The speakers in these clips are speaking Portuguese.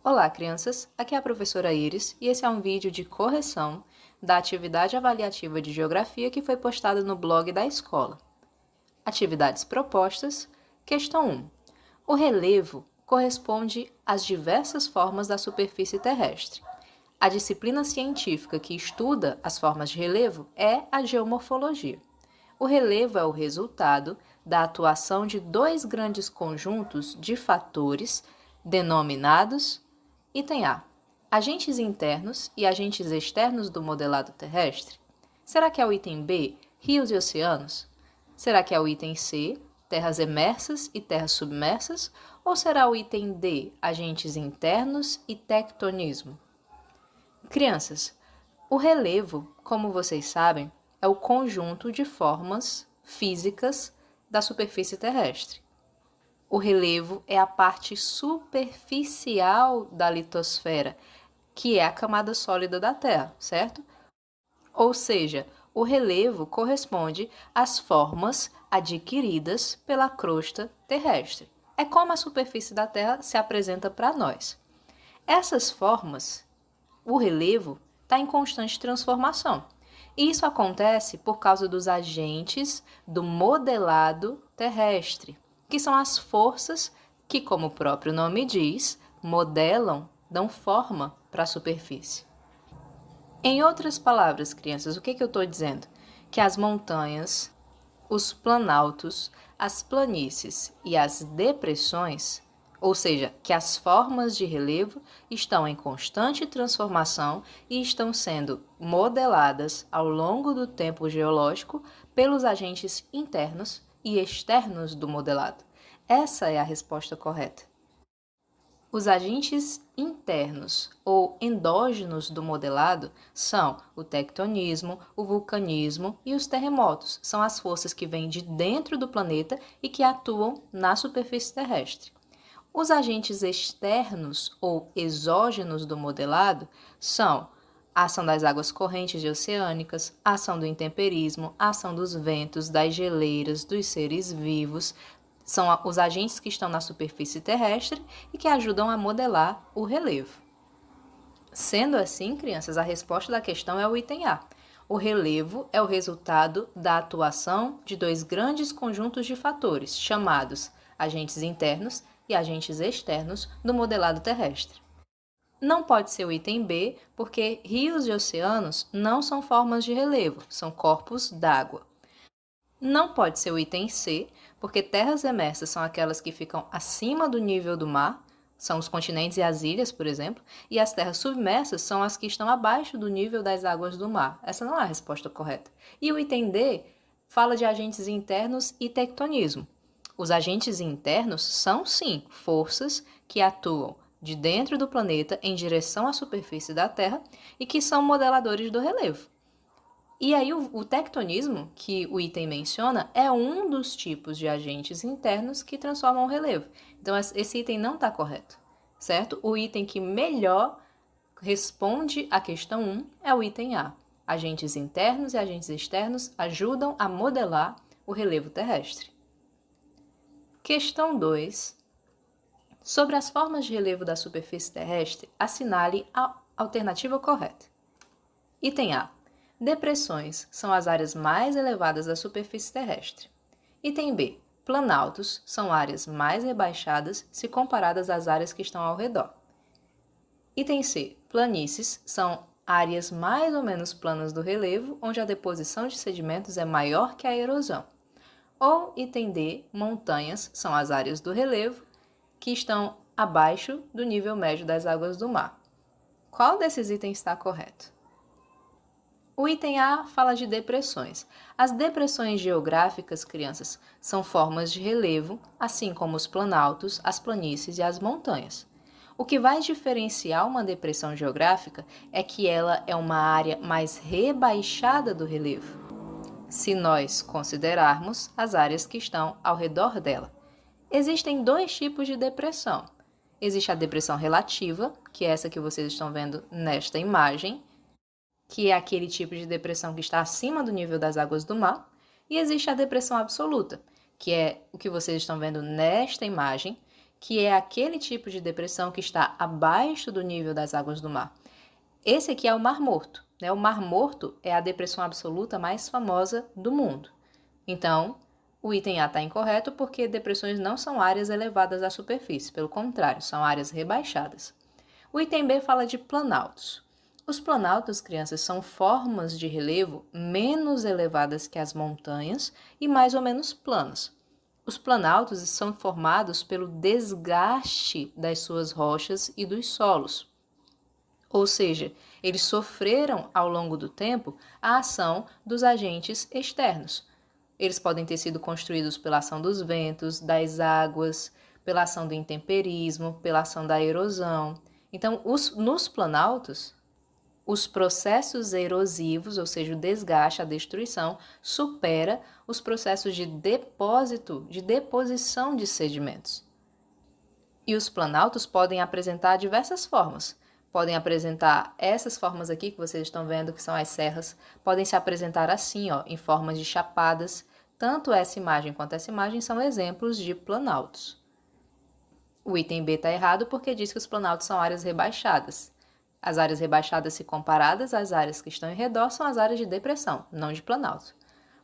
Olá, crianças! Aqui é a professora Iris e esse é um vídeo de correção da atividade avaliativa de Geografia que foi postada no blog da escola. Atividades propostas. Questão 1. O relevo corresponde às diversas formas da superfície terrestre. A disciplina científica que estuda as formas de relevo é a geomorfologia. O relevo é o resultado da atuação de dois grandes conjuntos de fatores denominados item A. Agentes internos e agentes externos do modelado terrestre? Será que é o item B, rios e oceanos? Será que é o item C, terras emersas e terras submersas? Ou será o item D, agentes internos e tectonismo? Crianças, o relevo, como vocês sabem, é o conjunto de formas físicas da superfície terrestre. O relevo é a parte superficial da litosfera, que é a camada sólida da Terra, certo? Ou seja, o relevo corresponde às formas adquiridas pela crosta terrestre. É como a superfície da Terra se apresenta para nós. Essas formas, o relevo, está em constante transformação. E isso acontece por causa dos agentes do modelado terrestre, que são as forças que, como o próprio nome diz, modelam, dão forma para a superfície. Em outras palavras, crianças, o que eu estou dizendo? Que as montanhas, os planaltos, as planícies e as depressões, ou seja, que as formas de relevo estão em constante transformação e estão sendo modeladas ao longo do tempo geológico pelos agentes internos e externos do modelado. Essa é a resposta correta. Os agentes internos ou endógenos do modelado são o tectonismo, o vulcanismo e os terremotos. São as forças que vêm de dentro do planeta e que atuam na superfície terrestre. Os agentes externos ou exógenos do modelado são a ação das águas correntes e oceânicas, a ação do intemperismo, a ação dos ventos, das geleiras, dos seres vivos. São os agentes que estão na superfície terrestre e que ajudam a modelar o relevo. Sendo assim, crianças, a resposta da questão é o item A. O relevo é o resultado da atuação de dois grandes conjuntos de fatores, chamados agentes internos e agentes externos do modelado terrestre. Não pode ser o item B, porque rios e oceanos não são formas de relevo, são corpos d'água. Não pode ser o item C, porque terras emersas são aquelas que ficam acima do nível do mar, são os continentes e as ilhas, por exemplo, e as terras submersas são as que estão abaixo do nível das águas do mar. Essa não é a resposta correta. E o item D fala de agentes internos e tectonismo. Os agentes internos são, sim, forças que atuam de dentro do planeta em direção à superfície da Terra e que são modeladores do relevo. E aí o tectonismo, que o item menciona, é um dos tipos de agentes internos que transformam o relevo. Então, esse item não está correto, certo? O item que melhor responde à questão 1 é o item A. Agentes internos e agentes externos ajudam a modelar o relevo terrestre. Questão 2. Sobre as formas de relevo da superfície terrestre, assinale a alternativa correta. Item A. Depressões são as áreas mais elevadas da superfície terrestre. Item B. Planaltos são áreas mais rebaixadas se comparadas às áreas que estão ao redor. Item C. Planícies são áreas mais ou menos planas do relevo, onde a deposição de sedimentos é maior que a erosão. Ou item D. Montanhas são as áreas do relevo que estão abaixo do nível médio das águas do mar. Qual desses itens está correto? O item A fala de depressões. As depressões geográficas, crianças, são formas de relevo, assim como os planaltos, as planícies e as montanhas. O que vai diferenciar uma depressão geográfica é que ela é uma área mais rebaixada do relevo, se nós considerarmos as áreas que estão ao redor dela. Existem dois tipos de depressão. Existe a depressão relativa, que é essa que vocês estão vendo nesta imagem, que é aquele tipo de depressão que está acima do nível das águas do mar, e existe a depressão absoluta, que é o que vocês estão vendo nesta imagem, que é aquele tipo de depressão que está abaixo do nível das águas do mar. Esse aqui é o Mar Morto, né? O Mar Morto é a depressão absoluta mais famosa do mundo. Então, o item A está incorreto porque depressões não são áreas elevadas à superfície, pelo contrário, são áreas rebaixadas. O item B fala de planaltos. Os planaltos, crianças, são formas de relevo menos elevadas que as montanhas e mais ou menos planas. Os planaltos são formados pelo desgaste das suas rochas e dos solos. Ou seja, eles sofreram ao longo do tempo a ação dos agentes externos. Eles podem ter sido construídos pela ação dos ventos, das águas, pela ação do intemperismo, pela ação da erosão. Então, nos planaltos, os processos erosivos, ou seja, o desgaste, a destruição, supera os processos de depósito, de deposição de sedimentos. E os planaltos podem apresentar diversas formas. Podem apresentar essas formas aqui que vocês estão vendo, que são as serras, podem se apresentar assim, ó, em formas de chapadas. Tanto essa imagem quanto essa imagem são exemplos de planaltos. O item B está errado porque diz que os planaltos são áreas rebaixadas. As áreas rebaixadas, se comparadas às áreas que estão em redor, são as áreas de depressão, não de planalto.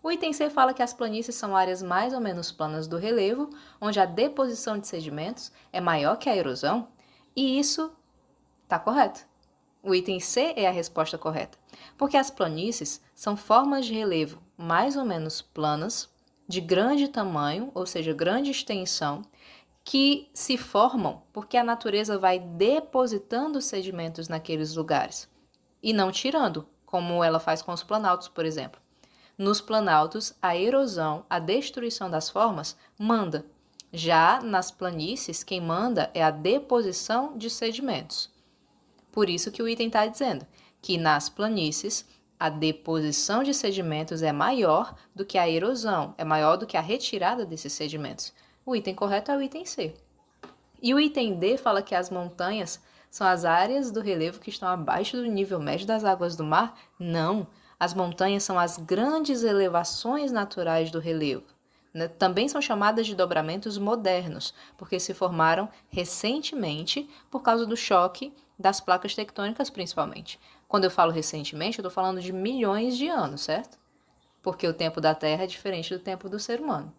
O item C fala que as planícies são áreas mais ou menos planas do relevo, onde a deposição de sedimentos é maior que a erosão, e isso está correto. O item C é a resposta correta, porque as planícies são formas de relevo mais ou menos planas, de grande tamanho, ou seja, grande extensão, que se formam porque a natureza vai depositando sedimentos naqueles lugares e não tirando, como ela faz com os planaltos, por exemplo. Nos planaltos, a erosão, a destruição das formas, manda. Já nas planícies, quem manda é a deposição de sedimentos. Por isso que o item está dizendo que nas planícies, a deposição de sedimentos é maior do que a erosão, é maior do que a retirada desses sedimentos. O item correto é o item C. E o item D fala que as montanhas são as áreas do relevo que estão abaixo do nível médio das águas do mar? Não, as montanhas são as grandes elevações naturais do relevo. Também são chamadas de dobramentos modernos, porque se formaram recentemente por causa do choque das placas tectônicas, principalmente. Quando eu falo recentemente, eu estou falando de milhões de anos, certo? Porque o tempo da Terra é diferente do tempo do ser humano.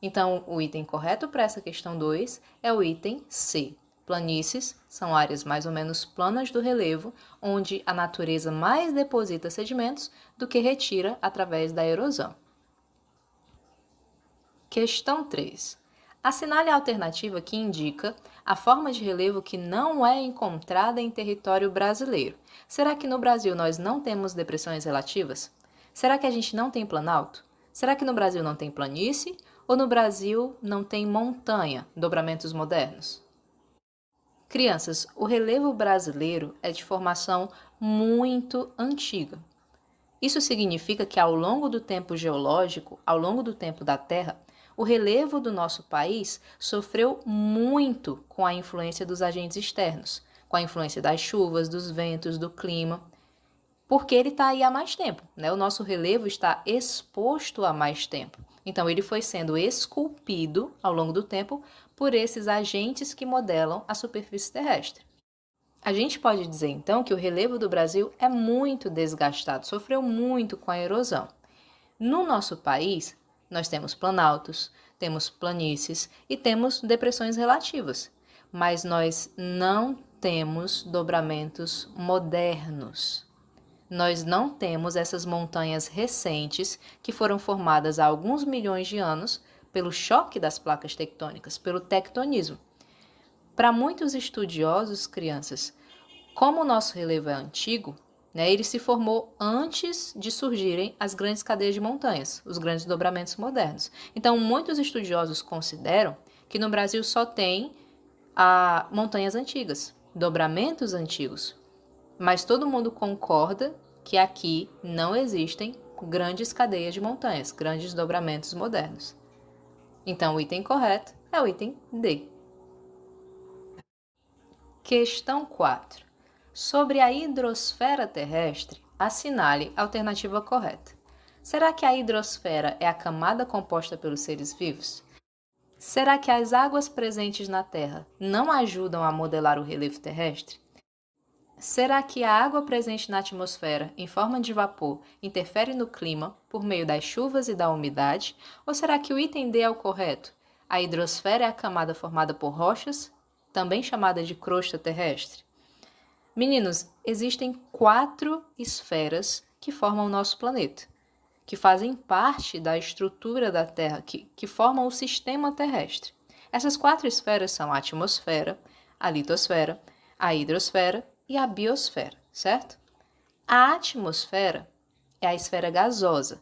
Então, o item correto para essa questão 2 é o item C. Planícies são áreas mais ou menos planas do relevo, onde a natureza mais deposita sedimentos do que retira através da erosão. Questão 3. Assinale a alternativa que indica a forma de relevo que não é encontrada em território brasileiro. Será que no Brasil nós não temos depressões relativas? Será que a gente não tem planalto? Será que no Brasil não tem planície? Ou no Brasil não tem montanha, dobramentos modernos? Crianças, o relevo brasileiro é de formação muito antiga. Isso significa que ao longo do tempo geológico, ao longo do tempo da Terra, o relevo do nosso país sofreu muito com a influência dos agentes externos, com a influência das chuvas, dos ventos, do clima, porque ele está aí há mais tempo, né? O nosso relevo está exposto há mais tempo. Então, ele foi sendo esculpido ao longo do tempo por esses agentes que modelam a superfície terrestre. A gente pode dizer, então, que o relevo do Brasil é muito desgastado, sofreu muito com a erosão. No nosso país, nós temos planaltos, temos planícies e temos depressões relativas, mas nós não temos dobramentos modernos. Nós não temos essas montanhas recentes que foram formadas há alguns milhões de anos pelo choque das placas tectônicas, pelo tectonismo. Para muitos estudiosos, crianças, como o nosso relevo é antigo, ele se formou antes de surgirem as grandes cadeias de montanhas, os grandes dobramentos modernos. Então, muitos estudiosos consideram que no Brasil só tem montanhas antigas, dobramentos antigos. Mas todo mundo concorda que aqui não existem grandes cadeias de montanhas, grandes dobramentos modernos. Então, o item correto é o item D. Questão 4. Sobre a hidrosfera terrestre, assinale a alternativa correta. Será que a hidrosfera é a camada composta pelos seres vivos? Será que as águas presentes na Terra não ajudam a modelar o relevo terrestre? Será que a água presente na atmosfera, em forma de vapor, interfere no clima por meio das chuvas e da umidade? Ou será que o item D é o correto? A hidrosfera é a camada formada por rochas, também chamada de crosta terrestre? Meninos, existem 4 esferas que formam o nosso planeta, que fazem parte da estrutura da Terra, que formam o sistema terrestre. Essas 4 esferas são a atmosfera, a litosfera, a hidrosfera e a biosfera, certo? A atmosfera é a esfera gasosa,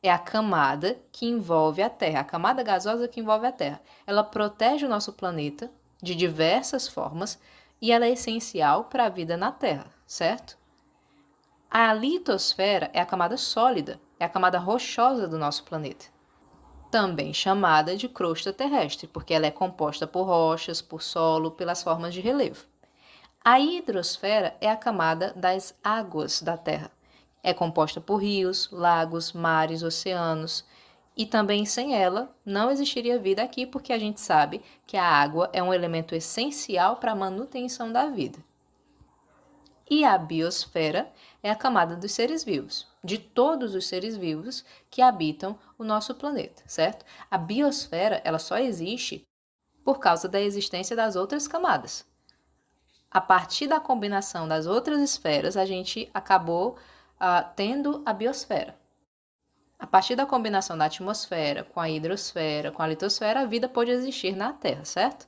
é a camada que envolve a Terra, a camada gasosa que envolve a Terra. Ela protege o nosso planeta de diversas formas e ela é essencial para a vida na Terra, certo? A litosfera é a camada sólida, é a camada rochosa do nosso planeta, também chamada de crosta terrestre, porque ela é composta por rochas, por solo, pelas formas de relevo. A hidrosfera é a camada das águas da Terra. É composta por rios, lagos, mares, oceanos. E também sem ela não existiria vida aqui, porque a gente sabe que a água é um elemento essencial para a manutenção da vida. E a biosfera é a camada dos seres vivos, de todos os seres vivos que habitam o nosso planeta, certo? A biosfera, ela só existe por causa da existência das outras camadas. A partir da combinação das outras esferas, a gente acabou tendo a biosfera. A partir da combinação da atmosfera com a hidrosfera, com a litosfera, a vida pôde existir na Terra, certo?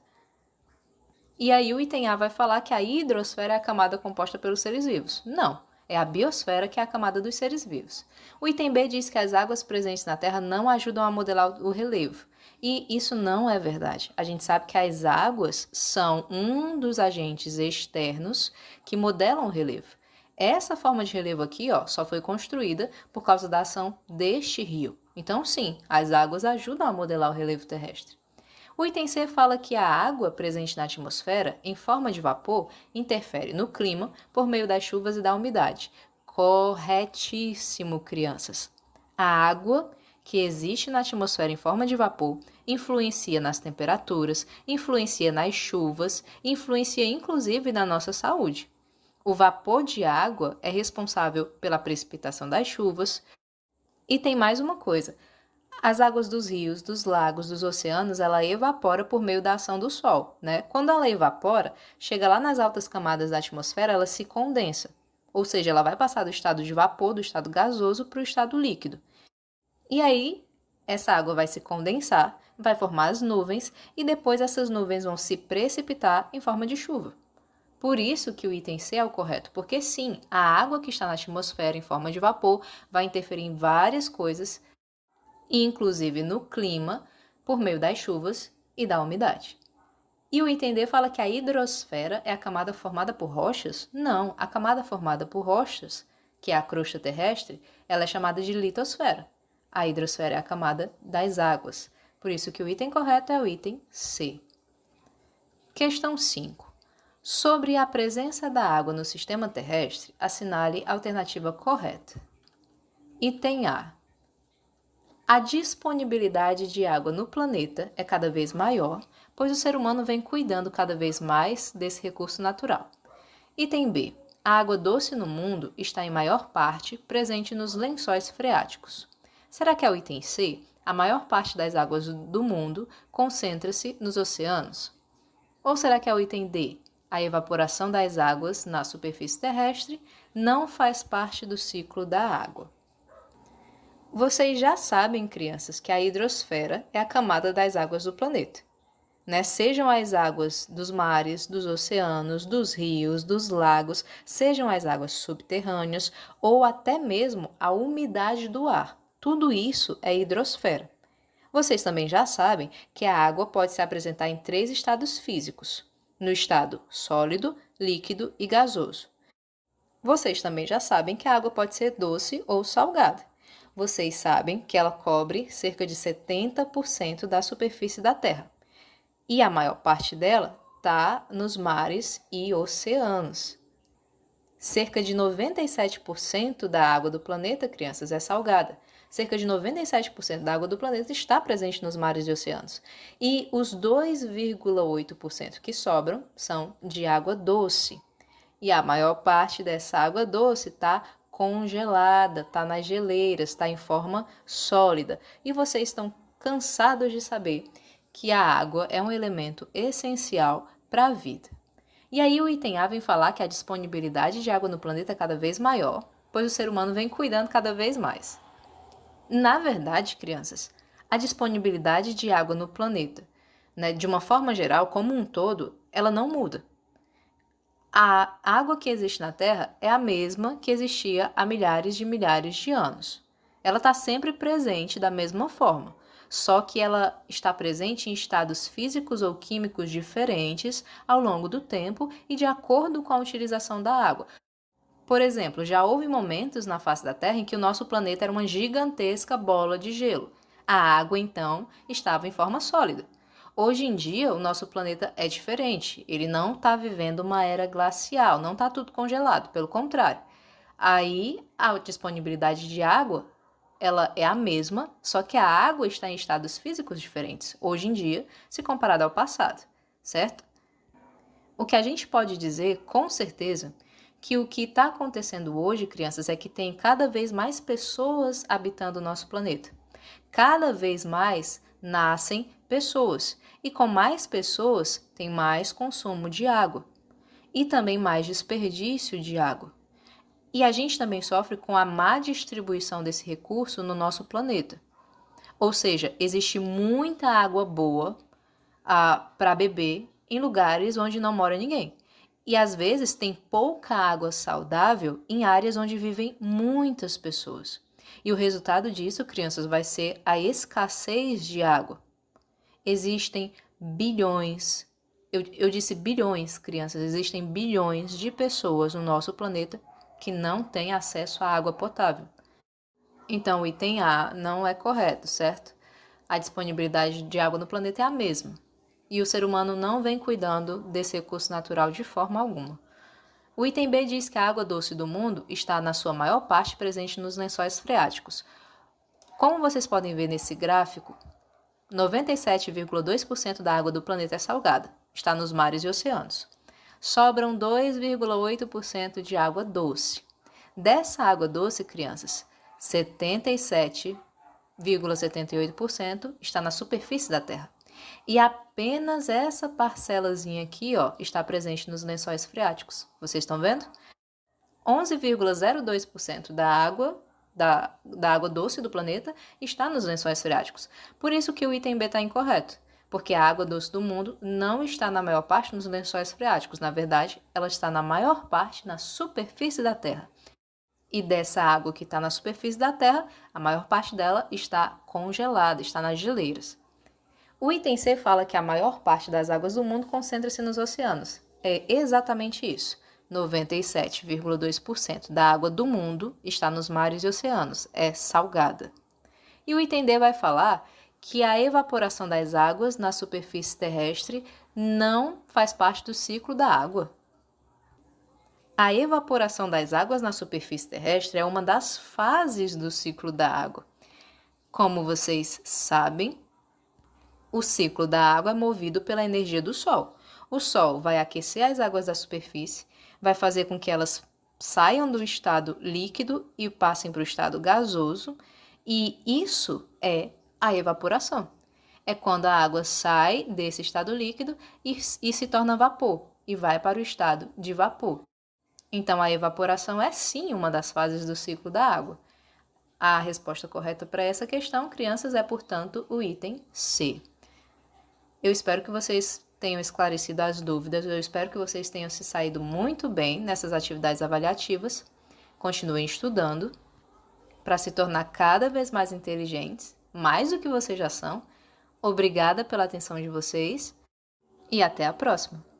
E aí o item A vai falar que a hidrosfera é a camada composta pelos seres vivos. Não, é a biosfera que é a camada dos seres vivos. O item B diz que as águas presentes na Terra não ajudam a modelar o relevo. E isso não é verdade. A gente sabe que as águas são um dos agentes externos que modelam o relevo. Essa forma de relevo aqui, ó, só foi construída por causa da ação deste rio. Então, sim, as águas ajudam a modelar o relevo terrestre. O item C fala que a água presente na atmosfera, em forma de vapor, interfere no clima por meio das chuvas e da umidade. Corretíssimo, crianças. A água que existe na atmosfera em forma de vapor influencia nas temperaturas, influencia nas chuvas, influencia inclusive na nossa saúde. O vapor de água é responsável pela precipitação das chuvas. E tem mais uma coisa. As águas dos rios, dos lagos, dos oceanos, ela evapora por meio da ação do Sol, né? Quando ela evapora, chega lá nas altas camadas da atmosfera, ela se condensa. Ou seja, ela vai passar do estado de vapor, do estado gasoso, para o estado líquido. E aí, essa água vai se condensar, vai formar as nuvens, e depois essas nuvens vão se precipitar em forma de chuva. Por isso que o item C é o correto, porque sim, a água que está na atmosfera em forma de vapor vai interferir em várias coisas, inclusive no clima, por meio das chuvas e da umidade. E o item D fala que a hidrosfera é a camada formada por rochas? Não, a camada formada por rochas, que é a crosta terrestre, ela é chamada de litosfera. A hidrosfera é a camada das águas. Por isso que o item correto é o item C. Questão 5. Sobre a presença da água no sistema terrestre, assinale a alternativa correta. Item A. A disponibilidade de água no planeta é cada vez maior, pois o ser humano vem cuidando cada vez mais desse recurso natural. Item B. A água doce no mundo está em maior parte presente nos lençóis freáticos. Será que é o item C? A maior parte das águas do mundo concentra-se nos oceanos? Ou será que é o item D? A evaporação das águas na superfície terrestre não faz parte do ciclo da água. Vocês já sabem, crianças, que a hidrosfera é a camada das águas do planeta, né? Sejam as águas dos mares, dos oceanos, dos rios, dos lagos, sejam as águas subterrâneas ou até mesmo a umidade do ar. Tudo isso é hidrosfera. Vocês também já sabem que a água pode se apresentar em 3 estados físicos, no estado sólido, líquido e gasoso. Vocês também já sabem que a água pode ser doce ou salgada. Vocês sabem que ela cobre cerca de 70% da superfície da Terra. E a maior parte dela está nos mares e oceanos. Cerca de 97% da água do planeta, crianças, é salgada. cerca de 97% da água do planeta está presente nos mares e oceanos. E os 2,8% que sobram são de água doce. E a maior parte dessa água doce está congelada, está nas geleiras, está em forma sólida. E vocês estão cansados de saber que a água é um elemento essencial para a vida. E aí o item A vem falar que a disponibilidade de água no planeta é cada vez maior, pois o ser humano vem cuidando cada vez mais. Na verdade, crianças, a disponibilidade de água no planeta, de uma forma geral, como um todo, ela não muda. A água que existe na Terra é a mesma que existia há milhares de anos. Ela está sempre presente da mesma forma, só que ela está presente em estados físicos ou químicos diferentes ao longo do tempo e de acordo com a utilização da água. Por exemplo, já houve momentos na face da Terra em que o nosso planeta era uma gigantesca bola de gelo. A água, então, estava em forma sólida. Hoje em dia, o nosso planeta é diferente. Ele não está vivendo uma era glacial, não está tudo congelado, pelo contrário. Aí, a disponibilidade de água, ela é a mesma, só que a água está em estados físicos diferentes, hoje em dia, se comparado ao passado, certo? O que a gente pode dizer, com certeza, que o que está acontecendo hoje, crianças, é que tem cada vez mais pessoas habitando o nosso planeta. Cada vez mais nascem pessoas, e com mais pessoas tem mais consumo de água e também mais desperdício de água. E a gente também sofre com a má distribuição desse recurso no nosso planeta. Ou seja, existe muita água boa para beber em lugares onde não mora ninguém. E às vezes tem pouca água saudável em áreas onde vivem muitas pessoas. E o resultado disso, crianças, vai ser a escassez de água. Existem bilhões, eu disse bilhões, crianças, existem bilhões de pessoas no nosso planeta que não têm acesso à água potável. Então, o item A não é correto, certo? A disponibilidade de água no planeta é a mesma. E o ser humano não vem cuidando desse recurso natural de forma alguma. O item B diz que a água doce do mundo está, na sua maior parte, presente nos lençóis freáticos. Como vocês podem ver nesse gráfico, 97,2% da água do planeta é salgada, está nos mares e oceanos. Sobram 2,8% de água doce. Dessa água doce, crianças, 77,78% está na superfície da Terra. E apenas essa parcelazinha aqui, está presente nos lençóis freáticos. Vocês estão vendo? 11,02% da água doce do planeta está nos lençóis freáticos. Por isso que o item B está incorreto, porque a água doce do mundo não está na maior parte nos lençóis freáticos. Na verdade, ela está na maior parte na superfície da Terra. E dessa água que está na superfície da Terra, a maior parte dela está congelada, está nas geleiras. O item C fala que a maior parte das águas do mundo concentra-se nos oceanos. É exatamente isso. 97,2% da água do mundo está nos mares e oceanos, é salgada. E o item D vai falar que a evaporação das águas na superfície terrestre não faz parte do ciclo da água. A evaporação das águas na superfície terrestre é uma das fases do ciclo da água. Como vocês sabem, o ciclo da água é movido pela energia do Sol. O Sol vai aquecer as águas da superfície, vai fazer com que elas saiam do estado líquido e passem para o estado gasoso, e isso é a evaporação. É quando a água sai desse estado líquido e se torna vapor, e vai para o estado de vapor. Então, a evaporação é sim uma das fases do ciclo da água. A resposta correta para essa questão, crianças, é, portanto, o item C. Eu espero que vocês tenham esclarecido as dúvidas, eu espero que vocês tenham se saído muito bem nessas atividades avaliativas. Continuem estudando para se tornar cada vez mais inteligentes, mais do que vocês já são. Obrigada pela atenção de vocês e até a próxima!